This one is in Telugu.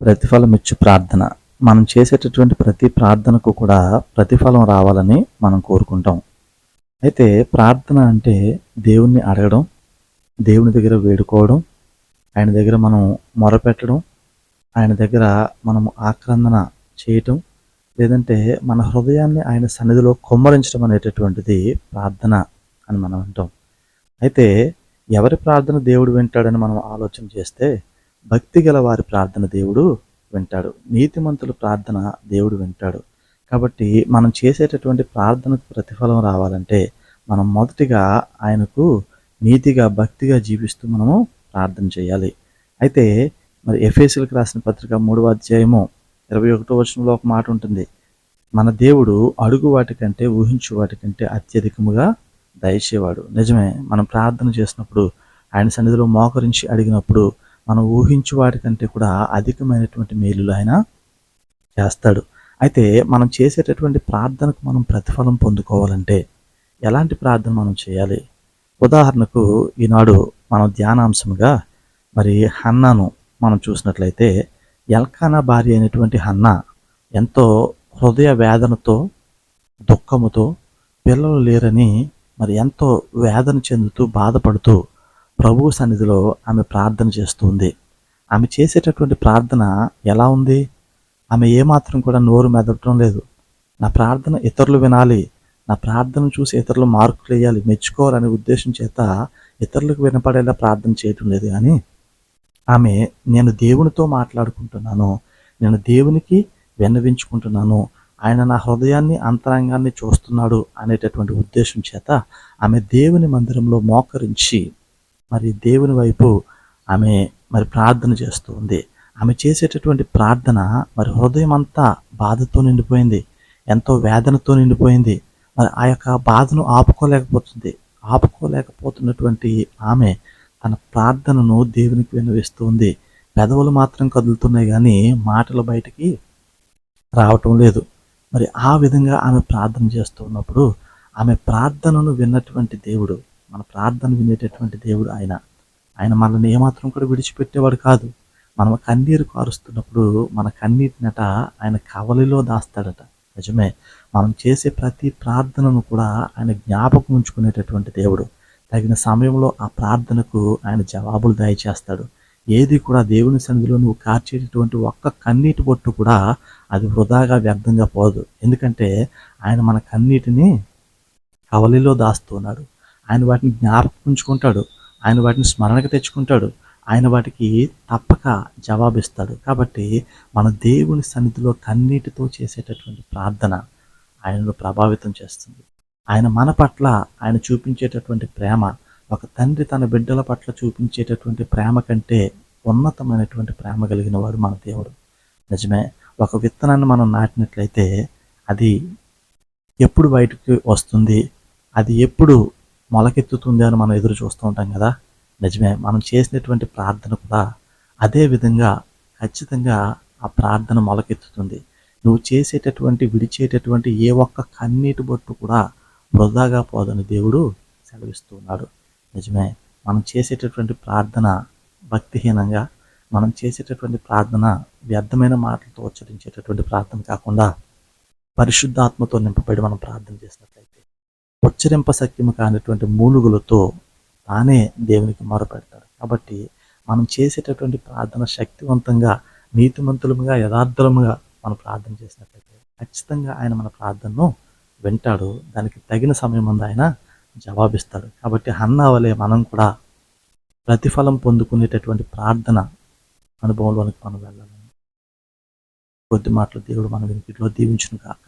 ప్రతిఫలమిచ్చు ప్రార్థన. మనం చేసేటటువంటి ప్రతి ప్రార్థనకు కూడా ప్రతిఫలం రావాలని మనం కోరుకుంటాం. అయితే ప్రార్థన అంటే దేవుణ్ణి అడగడం, దేవుని దగ్గర వేడుకోవడం, ఆయన దగ్గర మనం మొరపెట్టడం, ఆయన దగ్గర మనం ఆక్రందన చేయటం, లేదంటే మన హృదయాన్ని ఆయన సన్నిధిలో కుమ్మరించడం అనేటటువంటిది ప్రార్థన అని మనం అంటాం. అయితే ఎవరి ప్రార్థన దేవుడు వింటాడని మనం ఆలోచన చేస్తే, భక్తి గల వారి ప్రార్థన దేవుడు వింటాడు. నీతిమంతుల ప్రార్థన దేవుడు వింటాడు. కాబట్టి మనం చేసేటటువంటి ప్రార్థనకు ప్రతిఫలం రావాలంటే మనం మొదటిగా ఆయనకు నీతిగా భక్తిగా జీవిస్తూ మనము ప్రార్థన చేయాలి. అయితే మరి ఎఫెసీయులకు రాసిన పత్రిక 3వ అధ్యాయము 21వ వచనంలో ఒక మాట ఉంటుంది. మన దేవుడు అడుగు వాటికంటే ఊహించు వాటికంటే అత్యధికముగా దయచేవాడు. నిజమే, మనం ప్రార్థన చేసినప్పుడు ఆయన సన్నిధిలో మోకరించి అడిగినప్పుడు మనం ఊహించు వాటికంటే కూడా అధికమైనటువంటి మేలులు ఆయన చేస్తాడు. అయితే మనం చేసేటటువంటి ప్రార్థనకు మనం ప్రతిఫలం పొందుకోవాలంటే ఎలాంటి ప్రార్థన మనం చేయాలి? ఉదాహరణకు ఈనాడు మనం ధ్యానాంశముగా మరి హన్నాను మనం చూసినట్లయితే, ఎల్కానా భార్య అయినటువంటి హన్నా ఎంతో హృదయ వేదనతో, దుఃఖముతో, పిల్లలు లేరని మరి ఎంతో వేదన చెందుతూ బాధపడుతూ ప్రభువు సన్నిధిలో ఆమె ప్రార్థన చేస్తుంది. ఆమె చేసేటటువంటి ప్రార్థన ఎలా ఉంది? ఆమె ఏమాత్రం కూడా నోరు మెదపడం లేదు. నా ప్రార్థన ఇతరులు వినాలి, నా ప్రార్థన చూసి ఇతరులు మార్కులు వేయాలి, మెచ్చుకోవాలనే ఉద్దేశం చేత ఇతరులకు వినపడేలా ప్రార్థన చేయటం లేదు. కానీ ఆమె నేను దేవునితో మాట్లాడుకుంటున్నాను, నేను దేవునికి విన్నవించుకుంటున్నాను, ఆయన నా హృదయాన్ని అంతరంగాన్ని చూస్తున్నాడు అనేటటువంటి ఉద్దేశం చేత ఆమె దేవుని మందిరంలో మోకరించి మరి దేవుని వైపు ఆమె మరి ప్రార్థన చేస్తూ ఉంది. ఆమె చేసేటటువంటి ప్రార్థన మరి హృదయం అంతా బాధతో నిండిపోయింది, ఎంతో వేదనతో నిండిపోయింది. మరి ఆ యొక్క బాధను ఆపుకోలేకపోతున్నటువంటి ఆమె తన ప్రార్థనను దేవునికి విన్నవిస్తూ ఉంది. పెదవులు మాత్రం కదులుతున్నాయి కానీ మాటలు బయటికి రావటం లేదు. మరి ఆ విధంగా ఆమె ప్రార్థన చేస్తూ ఉన్నప్పుడు ఆమె ప్రార్థనను విన్నటువంటి దేవుడు, మన ప్రార్థన వినేటటువంటి దేవుడు ఆయన మనల్ని ఏమాత్రం కూడా విడిచిపెట్టేవాడు కాదు. మనం కన్నీరు కారుస్తున్నప్పుడు మన కన్నీటినట ఆయన కవలిలో దాస్తాడట. నిజమే, మనం చేసే ప్రతి ప్రార్థనను కూడా ఆయన జ్ఞాపకం ఉంచుకునేటటువంటి దేవుడు. తగిన సమయంలో ఆ ప్రార్థనకు ఆయన జవాబులు దయచేస్తాడు. ఏది కూడా దేవుని సన్నిధిలో నువ్వు కార్చేటటువంటి ఒక్క కన్నీటి బొట్టు కూడా అది వృధాగా వ్యర్థంగా పోదు. ఎందుకంటే ఆయన మన కన్నీటిని కవలిలో దాస్తున్నాడు. ఆయన వాటిని జ్ఞాపకం ఉంచుకుంటాడు, ఆయన వాటిని స్మరణకు తెచ్చుకుంటాడు, ఆయన వాటికి తప్పక జవాబిస్తాడు. కాబట్టి మన దేవుని సన్నిధిలో కన్నీటితో చేసేటటువంటి ప్రార్థన ఆయనను ప్రభావితం చేస్తుంది. ఆయన మన పట్ల ఆయన చూపించేటటువంటి ప్రేమ, ఒక తండ్రి తన బిడ్డల పట్ల చూపించేటటువంటి ప్రేమ కంటే ఉన్నతమైనటువంటి ప్రేమ కలిగిన వాడు మన దేవుడు. నిజమే, ఒక విత్తనాన్ని మనం నాటినట్లయితే అది ఎప్పుడు బయటకు వస్తుంది, అది ఎప్పుడు మొలకెత్తుతుంది అని మనం ఎదురు చూస్తూ ఉంటాం కదా. నిజమే, మనం చేసినటువంటి ప్రార్థన కూడా అదే విధంగా ఖచ్చితంగా ఆ ప్రార్థన మొలకెత్తుతుంది. నువ్వు చేసేటటువంటి విడిచేటటువంటి ఏ ఒక్క కన్నీటి బొట్టు కూడా వృధాగా పోదని దేవుడు సెలవిస్తూ ఉన్నాడు. నిజమే, మనం చేసేటటువంటి ప్రార్థన భక్తిహీనంగా, మనం చేసేటటువంటి ప్రార్థన వ్యర్థమైన మాటలతో ఉచ్చరించేటటువంటి ప్రార్థన కాకుండా పరిశుద్ధాత్మతో నింపబడి మనం ప్రార్థన చేసినట్లయితే ఉచ్చరింప సఖ్యము కానిటువంటి మూలుగులతో తానే దేవునికి మొరపెడతాడు. కాబట్టి మనం చేసేటటువంటి ప్రార్థన శక్తివంతంగా, నీతిమంతులముగా, యథార్థముగా మనం ప్రార్థన చేసినట్లయితే ఖచ్చితంగా ఆయన మన ప్రార్థనను వింటాడు. దానికి తగిన సమయం ముందు ఆయన జవాబిస్తాడు. కాబట్టి హన్నా వలె మనం కూడా ప్రతిఫలం పొందుకునేటటువంటి ప్రార్థన అనుభవంలోనికి మనం వెళ్ళాలని కొద్ది మాటలు దేవుడు మన వెనుకలో దీవించును కాక.